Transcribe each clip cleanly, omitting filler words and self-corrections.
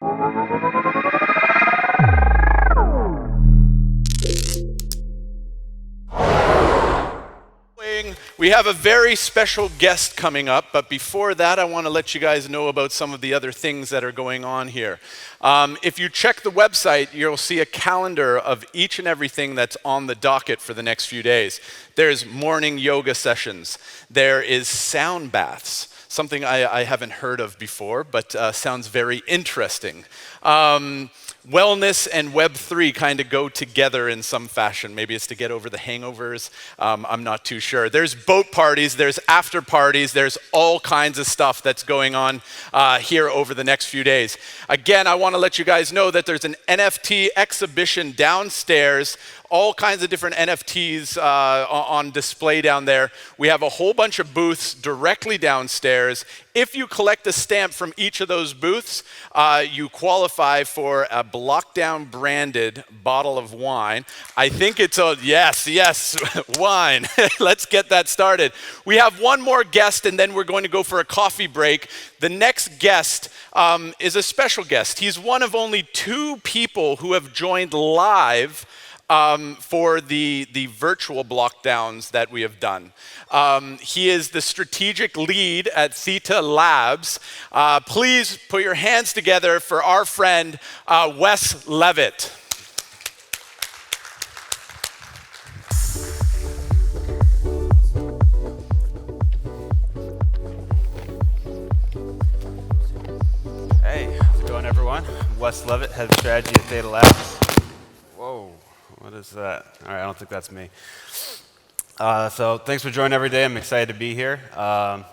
We have a very special guest coming up, but before that, I want to let you guys know about some of the other things that are going on here. If you check the website, you'll see a calendar of each and everything that's on the docket for the next few days. There's morning yoga sessions. There is sound baths, something I haven't heard of before, but sounds very interesting. Wellness and Web3 kind of go together in some fashion. Maybe it's to get over the hangovers. I'm not too sure. There's boat parties, there's after parties, there's all kinds of stuff that's going on here over the next few days. Again, I want to let you guys know that there's an NFT exhibition downstairs, all kinds of different NFTs on display down there. We have a whole bunch of booths directly downstairs. If you collect a stamp from each of those booths, you qualify for a BlockDown branded bottle of wine. I think it's a, yes, wine. Let's get that started. We have one more guest and then we're going to go for a coffee break. The next guest is a special guest. He's one of only 2 people who have joined live for the virtual blockdowns that we have done. He is the strategic lead at Theta Labs. Please put your hands together for our friend, Wes Levitt. Hey, how's it going, everyone? I'm Wes Levitt, head of strategy at Theta Labs. Whoa. What is that? All right, I don't think that's me. So thanks for joining every day. I'm excited to be here.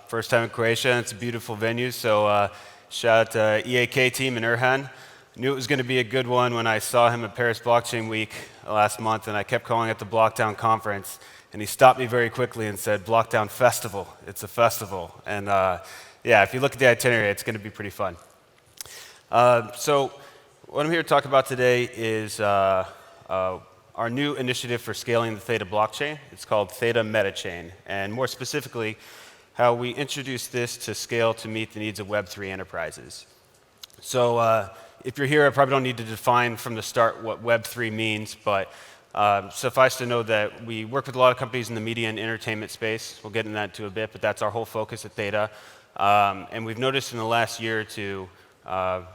First time in Croatia. It's a beautiful venue. So shout out to EAK team in Erhan. Knew it was going to be a good one when I saw him at Paris Blockchain Week last month, and I kept calling it the BlockDown Conference. And he stopped me very quickly and said, BlockDown Festival. It's a festival. And yeah, if you look at the itinerary, it's going to be pretty fun. So what I'm here to talk about today is our new initiative for scaling the Theta blockchain. It's called Theta Metachain, and more specifically, how we introduce this to scale to meet the needs of Web3 enterprises. So if you're here, I probably don't need to define from the start what Web3 means, but suffice to know that we work with a lot of companies in the media and entertainment space. We'll get into that in a bit, but that's our whole focus at Theta. And we've noticed in the last year or two,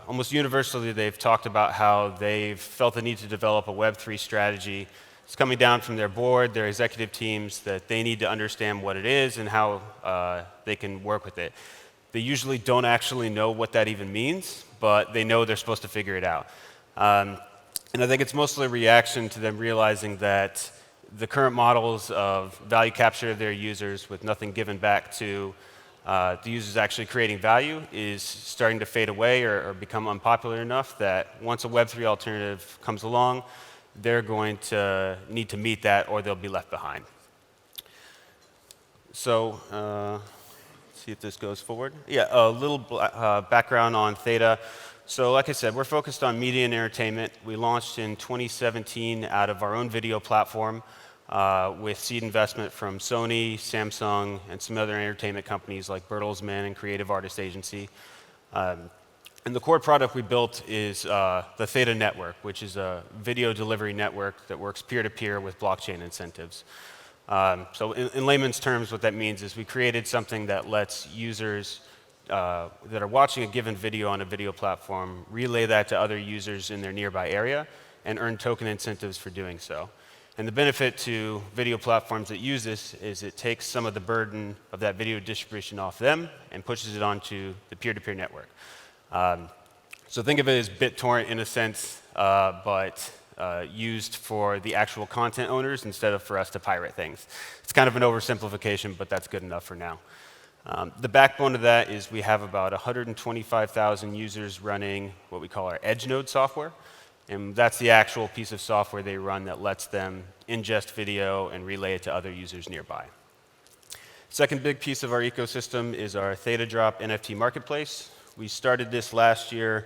almost universally, they've talked about how they've felt the need to develop a Web3 strategy. It's coming down from their board, their executive teams, that they need to understand what it is and how they can work with it. They usually don't actually know what that even means, but they know they're supposed to figure it out. And I think it's mostly a reaction to them realizing that the current models of value capture of their users with nothing given back to the users actually creating value is starting to fade away or become unpopular enough that once a Web3 alternative comes along, they're going to need to meet that or they'll be left behind. So let's see if this goes forward. Yeah, a little background on Theta. So like I said, we're focused on media and entertainment. We launched in 2017 out of our own video platform. With seed investment from Sony, Samsung, and some other entertainment companies like Bertelsmann and Creative Artist Agency. And the core product we built is the Theta Network, which is a video delivery network that works peer-to-peer with blockchain incentives. So in layman's terms, what that means is we created something that lets users that are watching a given video on a video platform relay that to other users in their nearby area and earn token incentives for doing so. And the benefit to video platforms that use this is it takes some of the burden of that video distribution off them and pushes it onto the peer-to-peer network. So think of it as BitTorrent in a sense, but used for the actual content owners instead of for us to pirate things. It's kind of an oversimplification, but that's good enough for now. The backbone of that is we have about 125,000 users running what we call our edge node software. And that's the actual piece of software they run that lets them ingest video and relay it to other users nearby. Second big piece of our ecosystem is our Theta Drop NFT marketplace. We started this last year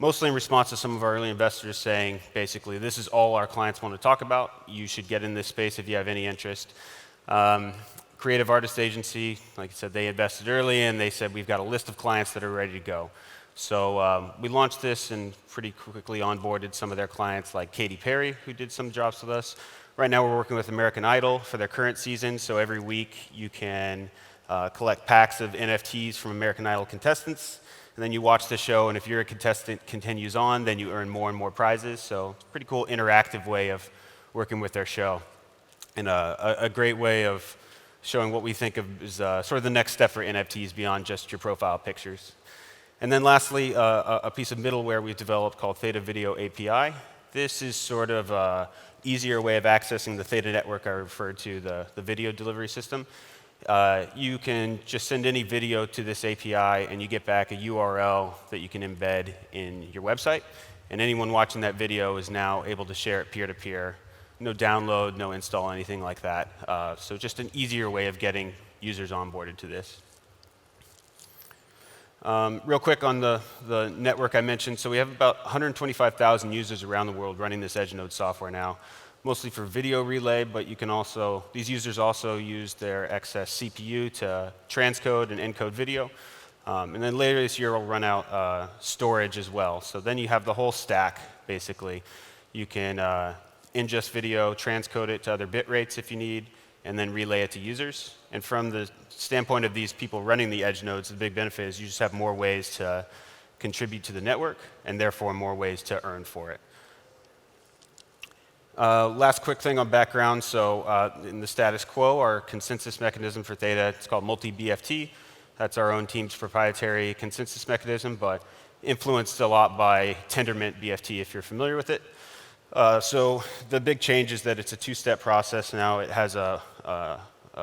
mostly in response to some of our early investors saying, basically, this is all our clients want to talk about. You should get in this space if you have any interest. Creative Artist Agency, like I said, they invested early and they said, we've got a list of clients that are ready to go. So we launched this and pretty quickly onboarded some of their clients like Katy Perry, who did some jobs with us. Right now we're working with American Idol for their current season, so every week you can collect packs of NFTs from American Idol contestants, and then you watch the show, and if your contestant continues on, then you earn more and more prizes. So it's a pretty cool interactive way of working with their show, and a great way of showing what we think of as sort of the next step for NFTs beyond just your profile pictures. And then lastly, a piece of middleware we've developed called Theta Video API. This is sort of an easier way of accessing the Theta network I referred to, the video delivery system. You can just send any video to this API, and you get back a URL that you can embed in your website. And anyone watching that video is now able to share it peer-to-peer. No download, no install, anything like that. So just an easier way of getting users onboarded to this. Real quick on the network I mentioned. So we have about 125,000 users around the world running this edge node software now, mostly for video relay, but you can also, these users also use their excess CPU to transcode and encode video. And then later this year we'll run out storage as well. So then you have the whole stack, basically. You can ingest video, transcode it to other bit rates if you need, and then relay it to users. And from the standpoint of these people running the edge nodes, the big benefit is you just have more ways to contribute to the network, and therefore more ways to earn for it. Last quick thing on background. So in the status quo, our consensus mechanism for Theta, it's called multi-BFT. That's our own team's proprietary consensus mechanism, but influenced a lot by Tendermint BFT, if you're familiar with it. So the big change is that it's a two-step process now. It has a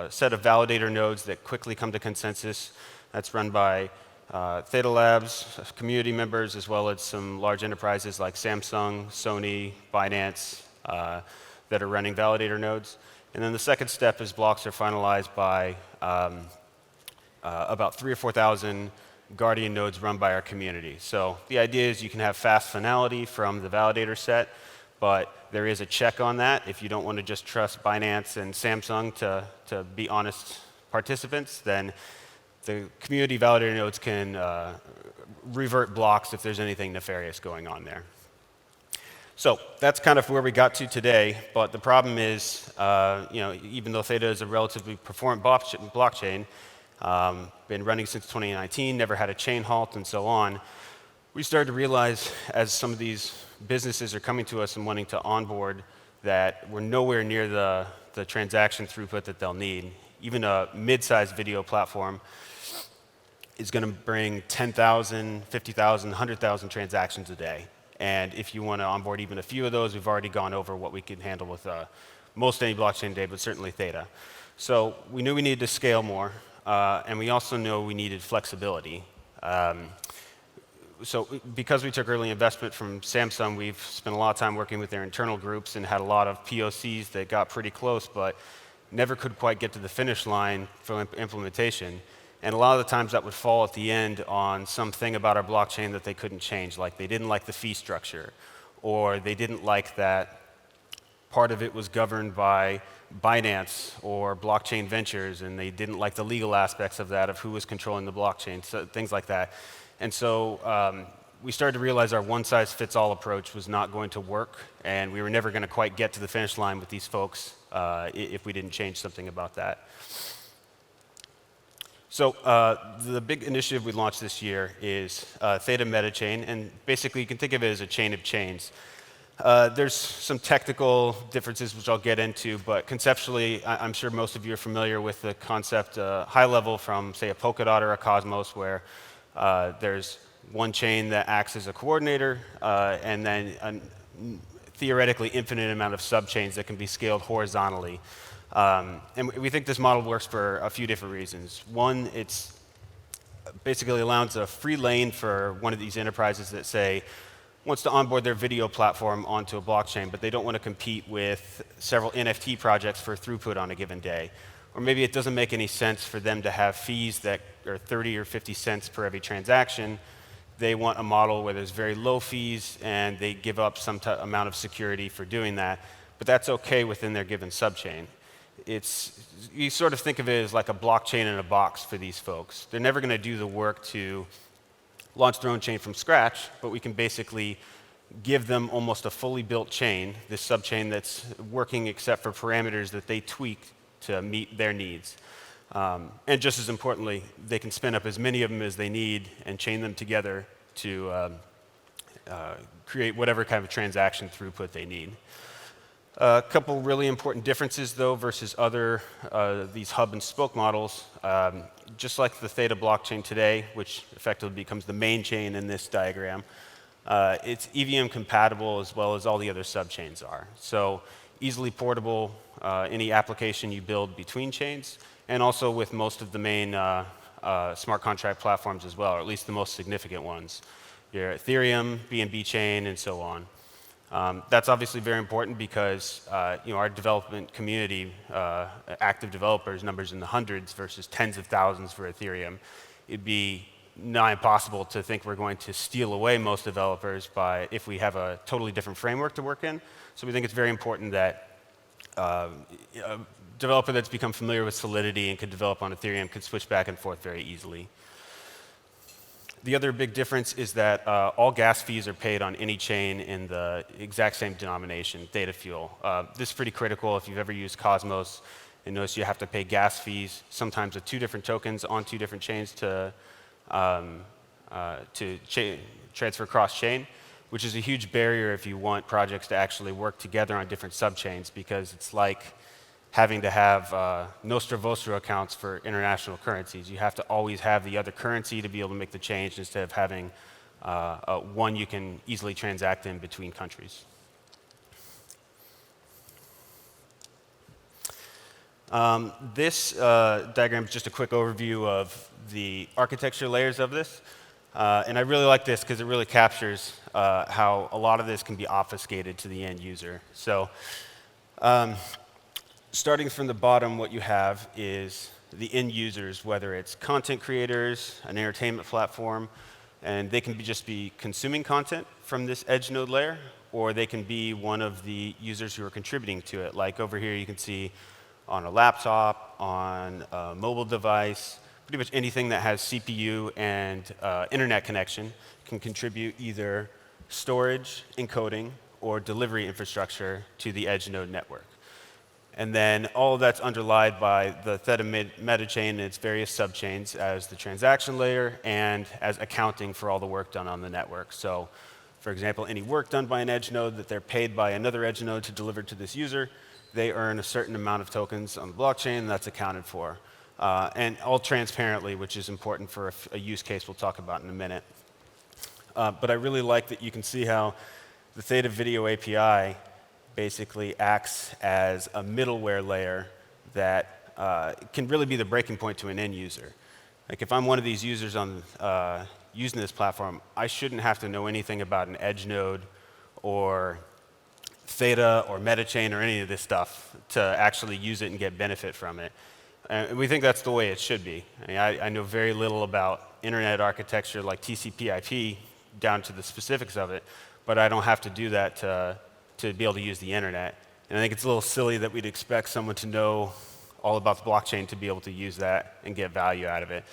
set of validator nodes that quickly come to consensus. That's run by Theta Labs, community members, as well as some large enterprises like Samsung, Sony, Binance, that are running validator nodes. And then the second step is blocks are finalized by about 3,000 or 4,000 Guardian nodes run by our community. So the idea is you can have fast finality from the validator set, but there is a check on that. If you don't want to just trust Binance and Samsung to be honest participants, then the community validator nodes can revert blocks if there's anything nefarious going on there. So that's kind of where we got to today, but the problem is, even though Theta is a relatively performant blockchain, been running since 2019, never had a chain halt and so on, we started to realize as some of these businesses are coming to us and wanting to onboard that we're nowhere near the transaction throughput that they'll need. Even a mid-sized video platform is going to bring 10,000, 50,000, 100,000 transactions a day. And if you want to onboard even a few of those, we've already gone over what we can handle with most any blockchain today, but certainly Theta. So we knew we needed to scale more, and we also knew we needed flexibility. So because we took early investment from Samsung, we've spent a lot of time working with their internal groups and had a lot of POCs that got pretty close, but never could quite get to the finish line for implementation. And a lot of the times that would fall at the end on something about our blockchain that they couldn't change, like they didn't like the fee structure, or they didn't like that part of it was governed by Binance or blockchain ventures, and they didn't like the legal aspects of that, of who was controlling the blockchain, so things like that. And so we started to realize our one-size-fits-all approach was not going to work, and we were never going to quite get to the finish line with these folks if we didn't change something about that. So the big initiative we launched this year is Theta Metachain, and basically you can think of it as a chain of chains. There's some technical differences which I'll get into, but conceptually I'm sure most of you are familiar with the concept high level from, say, a Polkadot or a Cosmos, where there's one chain that acts as a coordinator, and then a theoretically infinite amount of subchains that can be scaled horizontally. And we think this model works for a few different reasons. One, it's basically allows a free lane for one of these enterprises that, say, wants to onboard their video platform onto a blockchain, but they don't want to compete with several NFT projects for throughput on a given day. Or maybe it doesn't make any sense for them to have fees that are 30 or 50 cents per every transaction. They want a model where there's very low fees and they give up some amount of security for doing that, but that's okay within their given subchain. You sort of think of it as like a blockchain in a box for these folks. They're never going to do the work to launch their own chain from scratch, but we can basically give them almost a fully built chain, this subchain that's working except for parameters that they tweak to meet their needs. And just as importantly, they can spin up as many of them as they need and chain them together to create whatever kind of transaction throughput they need. A couple really important differences, though, versus other these hub and spoke models. Just like the Theta blockchain today, which effectively becomes the main chain in this diagram, it's EVM compatible as well as all the other subchains are. So easily portable, any application you build between chains, and also with most of the main smart contract platforms as well, or at least the most significant ones. Your Ethereum, BNB chain, and so on. That's obviously very important because our development community, active developers, numbers in the hundreds versus tens of thousands for Ethereum. It'd be nigh impossible to think we're going to steal away most developers if we have a totally different framework to work in. So we think it's very important that a developer that's become familiar with Solidity and can develop on Ethereum can switch back and forth very easily. The other big difference is that all gas fees are paid on any chain in the exact same denomination, Theta Fuel. This is pretty critical if you've ever used Cosmos and notice you have to pay gas fees, sometimes with 2 different tokens on 2 different chains to transfer cross-chain, which is a huge barrier if you want projects to actually work together on different subchains, because it's like having to have Nostra Vostra accounts for international currencies. You have to always have the other currency to be able to make the change instead of having one you can easily transact in between countries. This diagram is just a quick overview of the architecture layers of this. And I really like this because it really captures how a lot of this can be obfuscated to the end user. So starting from the bottom, what you have is the end users, whether it's content creators, an entertainment platform, and they can just be consuming content from this edge node layer, or they can be one of the users who are contributing to it. Like over here, you can see on a laptop, on a mobile device, pretty much anything that has CPU and internet connection can contribute either storage, encoding, or delivery infrastructure to the edge node network. And then all of that's underlied by the Theta Metachain and its various subchains as the transaction layer and as accounting for all the work done on the network. So, for example, any work done by an edge node that they're paid by another edge node to deliver to this user, they earn a certain amount of tokens on the blockchain, and that's accounted for. And all transparently, which is important for a use case we'll talk about in a minute. But I really like that you can see how the Theta Video API basically acts as a middleware layer that can really be the breaking point to an end user. Like if I'm one of these users on using this platform, I shouldn't have to know anything about an edge node or Theta or Metachain or any of this stuff to actually use it and get benefit from it. And we think that's the way it should be. I mean, I know very little about internet architecture like TCP/IP down to the specifics of it, but I don't have to do that to be able to use the internet. And I think it's a little silly that we'd expect someone to know all about the blockchain to be able to use that and get value out of it.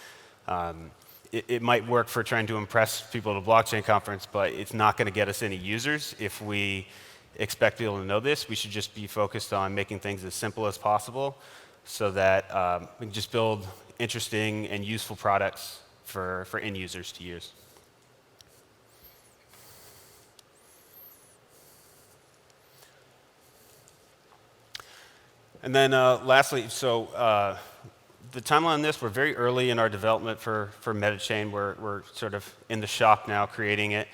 It might work for trying to impress people at a blockchain conference, but it's not going to get us any users if we expect people to know this. We should just be focused on making things as simple as possible so that we can just build interesting and useful products for end users to use. And then lastly, so the timeline on this, we're very early in our development for Metachain. We're sort of in the shop now creating it.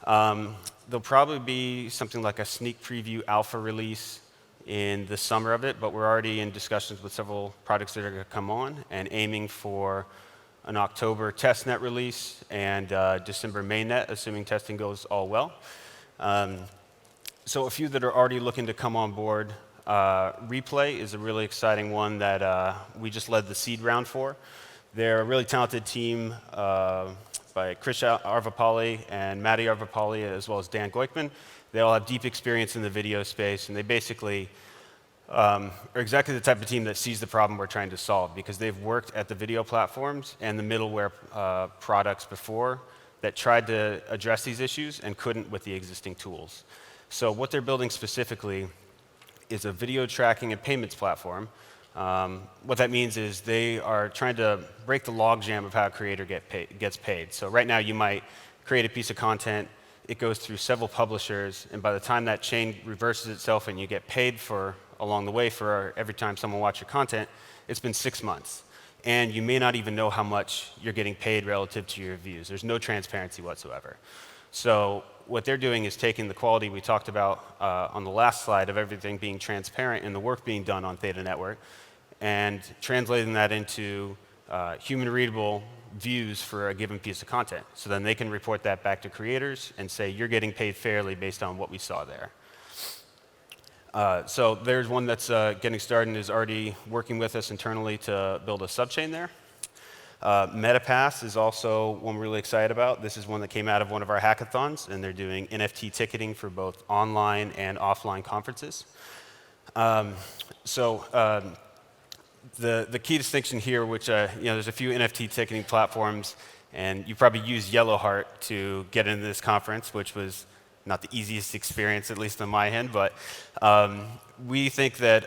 There'll probably be something like a sneak preview alpha release in the summer of it, but we're already in discussions with several projects that are going to come on and aiming for an October testnet release and December mainnet, assuming testing goes all well. So a few that are already looking to come on board. Replay is a really exciting one that we just led the seed round for. They're a really talented team by Chris Arvapalli and Matty Arvapalli, as well as Dan Goikman. They all have deep experience in the video space, and they basically are exactly the type of team that sees the problem we're trying to solve, because they've worked at the video platforms and the middleware products before that tried to address these issues and couldn't with the existing tools. So what they're building specifically is a video tracking and payments platform. What that means is they are trying to break the logjam of how a creator gets paid. So right now you might create a piece of content, it goes through several publishers, and by the time that chain reverses itself and you get paid for along the way for every time someone watches your content, it's been 6 months. And you may not even know how much you're getting paid relative to your views. There's no transparency whatsoever. So what they're doing is taking the quality we talked about on the last slide of everything being transparent and the work being done on Theta Network and translating that into human-readable views for a given piece of content. So then they can report that back to creators and say, you're getting paid fairly based on what we saw there. So there's one that's getting started and is already working with us internally to build a subchain there. MetaPass is also one we're really excited about. This is one that came out of one of our hackathons, and they're doing NFT ticketing for both online and offline conferences. The key distinction here, which there's a few NFT ticketing platforms, and you probably used Yellowheart to get into this conference, which was not the easiest experience, at least on my end, but we think that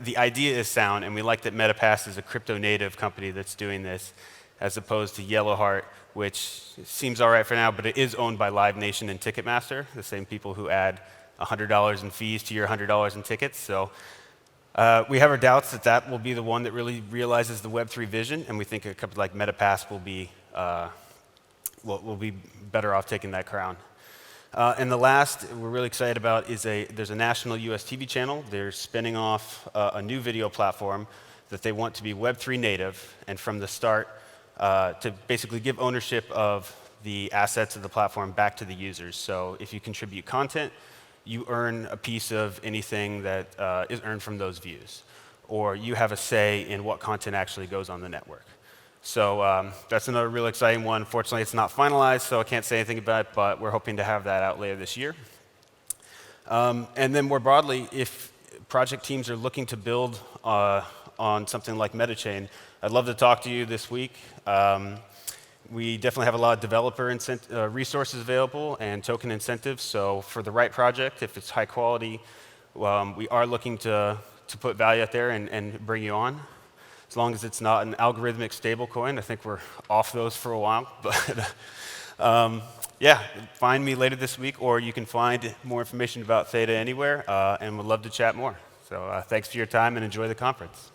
the idea is sound, and we like that MetaPass is a crypto-native company that's doing this, as opposed to Yellowheart, which seems all right for now, but it is owned by Live Nation and Ticketmaster, the same people who add $100 in fees to your $100 in tickets. So we have our doubts that that will be the one that really realizes the Web3 vision, and we think a company like MetaPass will be better off taking that crown. And the last we're really excited about is there's a national US TV channel. They're spinning off a new video platform that they want to be Web3 native, and from the start to basically give ownership of the assets of the platform back to the users. So if you contribute content, you earn a piece of anything that is earned from those views, or you have a say in what content actually goes on the network. So that's another really exciting one. Unfortunately, it's not finalized, so I can't say anything about it, but we're hoping to have that out later this year. And then more broadly, if project teams are looking to build on something like Metachain, I'd love to talk to you this week. We definitely have a lot of developer resources available and token incentives. So for the right project, if it's high quality, we are looking to put value out there and bring you on. As long as it's not an algorithmic stablecoin. I think we're off those for a while. But yeah, find me later this week, or you can find more information about Theta anywhere, and we'd love to chat more. So thanks for your time, and enjoy the conference.